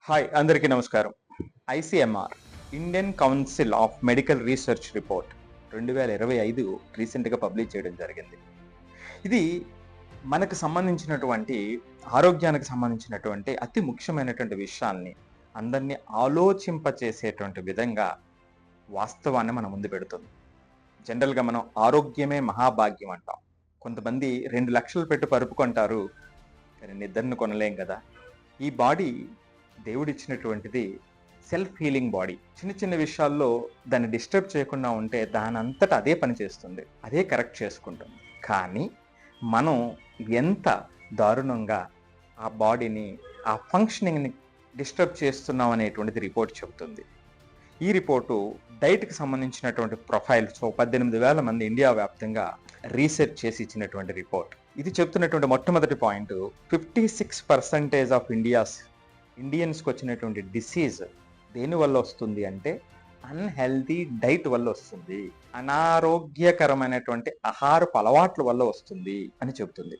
Hi అందరికీ నమస్కారం. ICMR Indian council of medical research report 2025 రీసెంట్గా పబ్లిష్ చేయడం జరిగింది. ఇది మనకు సంబంధించినటువంటి ఆరోగ్యానికి సంబంధించినటువంటి అతి ముఖ్యమైనటువంటి విషయాల్ని అందరినీ ఆలోచింపచేసేటువంటి విధంగా వాస్తవాన్ని మన ముందు పెడుతుంది. జనరల్గా మనం ఆరోగ్యమే మహాభాగ్యం అంటాం. కొంతమంది 2 లక్షలు పెట్టి పరుపు కొంటారు, కానీ నిద్రను కొనలేం కదా. ఈ బాడీ దేవుడిచ్చినటువంటిది సెల్ఫ్ హీలింగ్ బాడీ. చిన్న చిన్న విషయాల్లో దాన్ని డిస్టర్బ్ చేయకుండా ఉంటే దానంతట అదే పని చేస్తుంది, అదే కరెక్ట్ చేసుకుంటుంది. కానీ మనం ఎంత దారుణంగా ఆ బాడీని, ఆ ఫంక్షనింగ్ని డిస్టర్బ్ చేస్తున్నాం అనేటువంటిది రిపోర్ట్ చెబుతుంది. ఈ రిపోర్టు డైట్కి సంబంధించినటువంటి ప్రొఫైల్. 18,000 మంది ఇండియా వ్యాప్తంగా రీసెర్చ్ చేసి ఇచ్చినటువంటి రిపోర్ట్. ఇది చెప్తున్నటువంటి మొట్టమొదటి పాయింట్, 56% ఆఫ్ ఇండియన్స్కి వచ్చినటువంటి డిసీజ్ దేని వల్ల వస్తుంది అంటే అన్హెల్దీ డైట్ వల్ల వస్తుంది, అనారోగ్యకరమైనటువంటి ఆహారపు అలవాట్ల వల్ల వస్తుంది అని చెబుతుంది.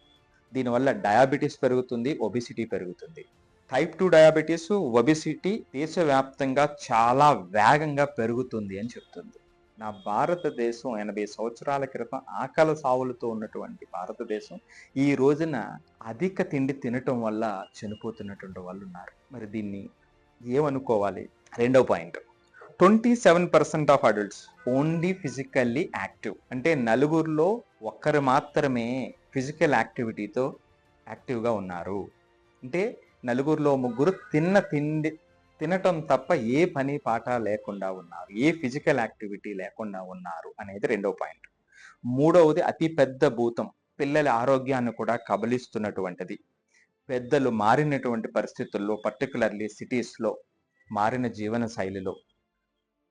దీనివల్ల డయాబెటీస్ పెరుగుతుంది, ఒబిసిటీ పెరుగుతుంది. టైప్ 2 డయాబెటీస్, ఒబిసిటీ దేశవ్యాప్తంగా చాలా వేగంగా పెరుగుతుంది అని చెప్తుంది. నా భారతదేశం 80 సంవత్సరాల క్రితం ఆకలి సావులతో ఉన్నటువంటి భారతదేశం ఈ రోజున అధిక తిండి తినటం వల్ల చనిపోతున్నటువంటి వాళ్ళు ఉన్నారు. మరి దీన్ని ఏమనుకోవాలి? రెండో point, 27% of adults only physically active. అంటే నలుగురిలో ఒక్కరు మాత్రమే ఫిజికల్ యాక్టివిటీతో యాక్టివ్గా ఉన్నారు. అంటే నలుగురిలో ముగ్గురు తినటం తప్ప ఏ పని పాట లేకుండా ఉన్నారు, ఏ ఫిజికల్ యాక్టివిటీ లేకుండా ఉన్నారు అనేది రెండో పాయింట్. మూడవది అతి పెద్ద భూతం, పిల్లల ఆరోగ్యాన్ని కూడా కబలిస్తున్నటువంటిది. పెద్దలు మారినటువంటి పరిస్థితుల్లో, పర్టికులర్లీ సిటీస్లో మారిన జీవన శైలిలో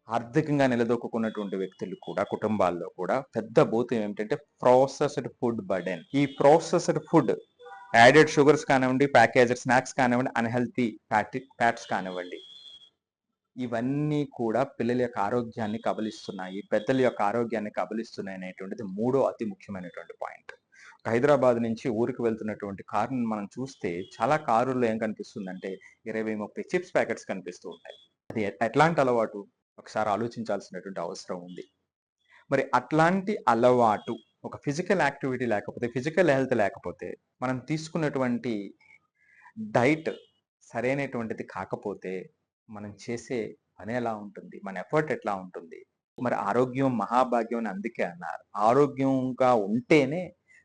ఆర్థికంగా నిలదొక్కున్నటువంటి వ్యక్తులు కూడా, కుటుంబాల్లో కూడా పెద్ద భూతం ఏమిటంటే ప్రాసెస్డ్ ఫుడ్ బర్డెన్. ఈ ప్రాసెస్డ్ ఫుడ్, యాడెడ్ షుగర్స్ కానివ్వండి, ప్యాకేజ్డ్ స్నాక్స్ కానివ్వండి, అన్హెల్తీ ఫ్యాట్స్ కానివ్వండి, ఇవన్నీ కూడా పిల్లల యొక్క ఆరోగ్యాన్ని కబలిస్తున్నాయి, పెద్దల యొక్క ఆరోగ్యాన్ని కబలిస్తున్నాయి అనేటువంటిది మూడో అతి ముఖ్యమైనటువంటి పాయింట్. హైదరాబాద్ నుంచి ఊరికి వెళ్తున్నటువంటి కారుని మనం చూస్తే చాలా కారుల్లో ఏం కనిపిస్తుందంటే 20-30 చిప్స్ ప్యాకెట్స్ కనిపిస్తూ ఉంటాయి. అది ఎట్లాంటి అలవాటు? ఒకసారి ఆలోచించాల్సినటువంటి అవసరం ఉంది. మరి అట్లాంటి అలవాటు, ఒక ఫిజికల్ యాక్టివిటీ లేకపోతే, ఫిజికల్ హెల్త్ లేకపోతే, మనం తీసుకున్నటువంటి డైట్ సరైనటువంటిది కాకపోతే మనం చేసే పని ఎలా ఉంటుంది, మన ఎఫర్ట్ ఎట్లా ఉంటుంది? మరి ఆరోగ్యం మహాభాగ్యం అని అందుకే అన్నారు. ఆరోగ్యంగా ఉంటేనే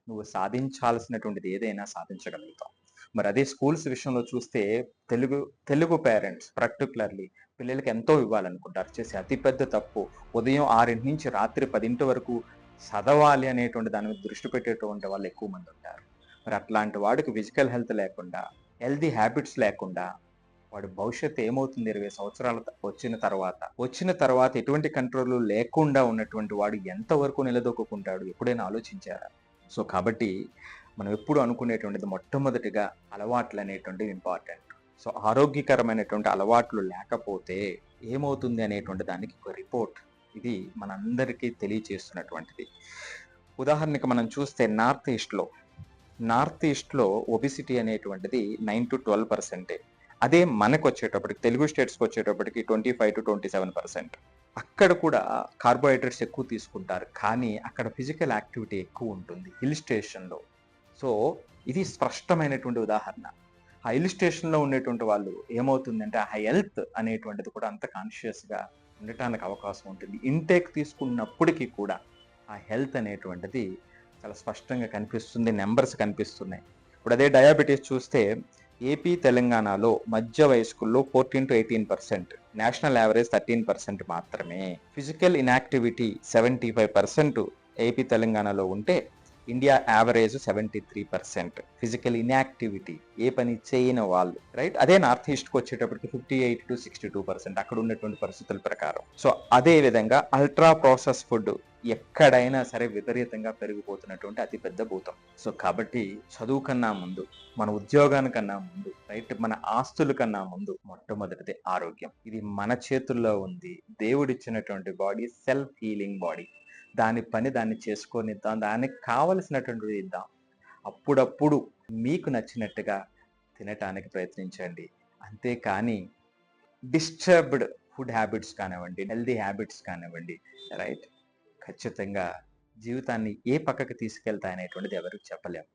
నువ్వు సాధించాల్సినటువంటిది ఏదైనా సాధించగలుగుతావు. మరి అదే స్కూల్స్ విషయంలో చూస్తే తెలుగు పేరెంట్స్ పర్టికులర్లీ పిల్లలకి ఎంతో ఇవ్వాలనుకుంటారు. చేసే అతిపెద్ద తప్పు, ఉదయం 6 నుంచి రాత్రి 10 వరకు చదవాలి అనేటువంటి దాని మీద దృష్టి పెట్టేటువంటి వాళ్ళు ఎక్కువ మంది ఉంటారు. మరి అట్లాంటి వాడికి ఫిజికల్ హెల్త్ లేకుండా, హెల్దీ హ్యాబిట్స్ లేకుండా వాడి భవిష్యత్తు ఏమవుతుంది? 20 సంవత్సరాలు వచ్చిన తర్వాత ఎటువంటి కంట్రోల్ లేకుండా ఉన్నటువంటి వాడు ఎంతవరకు నిలదొక్కుంటాడు? ఎప్పుడైనా ఆలోచించారా? సో కాబట్టి మనం ఎప్పుడు అనుకునేటువంటిది మొట్టమొదటిగా అలవాట్లు అనేటువంటివి ఇంపార్టెంట్. సో ఆరోగ్యకరమైనటువంటి అలవాట్లు లేకపోతే ఏమవుతుంది అనేటువంటి దానికి ఒక రిపోర్ట్ ఇది మనందరికీ తెలియచేస్తున్నటువంటిది. ఉదాహరణకి మనం చూస్తే నార్త్ ఈస్ట్లో ఒబిసిటీ అనేటువంటిది 9-12%. అదే మనకు వచ్చేటప్పటికి, తెలుగు స్టేట్స్కి వచ్చేటప్పటికి 25-27%. అక్కడ కూడా కార్బోహైడ్రేట్స్ ఎక్కువ తీసుకుంటారు, కానీ అక్కడ ఫిజికల్ యాక్టివిటీ ఎక్కువ ఉంటుంది హిల్ స్టేషన్లో. సో ఇది స్పష్టమైనటువంటి ఉదాహరణ. ఆ హిల్ స్టేషన్లో ఉండేటువంటి వాళ్ళు ఏమవుతుందంటే ఆ హెల్త్ అనేటువంటిది కూడా అంత కాన్షియస్గా ఉండటానికి అవకాశం ఉంటుంది. ఇంటేక్ తీసుకున్నప్పటికీ కూడా ఆ హెల్త్ అనేటువంటిది చాలా స్పష్టంగా కనిపిస్తుంది, నెంబర్స్ కనిపిస్తున్నాయి. ఇప్పుడు అదే డయాబెటీస్ చూస్తే ఏపీ, తెలంగాణలో మధ్య వయస్కుల్లో 14-18%, నేషనల్ యావరేజ్ 13% మాత్రమే. ఫిజికల్ ఇన్యాక్టివిటీ 75% ఏపీ, తెలంగాణలో ఉంటే ఇండియా యావరేజ్ 73%. ఫిజికల్ ఇన్యాక్టివిటీ, ఏ పని చేయని వాళ్ళు, రైట్. అదే నార్త్ ఈస్ట్కి వచ్చేటప్పటికి 58-62% అక్కడ ఉన్నటువంటి పరిస్థితుల ప్రకారం. సో అదే విధంగా అల్ట్రా ప్రాసెస్ ఫుడ్ ఎక్కడైనా సరే విపరీతంగా పెరిగిపోతున్నటువంటి అతిపెద్ద భూతం. సో కాబట్టి చదువు కన్నా ముందు, మన ఉద్యోగానికన్నా ముందు, రైట్, మన ఆస్తుల కన్నా ముందు మొట్టమొదటిది ఆరోగ్యం. ఇది మన చేతుల్లో ఉంది. దేవుడిచ్చినటువంటి బాడీ సెల్ఫ్ హీలింగ్ బాడీ. దాని పని దాన్ని చేసుకొనిద్దాం, దానికి కావలసినటువంటిది ఇద్దాం. అప్పుడప్పుడు మీకు నచ్చినట్టుగా తినటానికి ప్రయత్నించండి. అంతేకాని డిస్టర్బ్డ్ ఫుడ్ హ్యాబిట్స్ కానివ్వండి, హెల్తీ హ్యాబిట్స్ కానివ్వండి, రైట్? ఖచ్చితంగా జీవితాన్ని ఏ పక్కకి తీసుకెళ్తాయనేటువంటిది ఎవరికీ చెప్పలేం.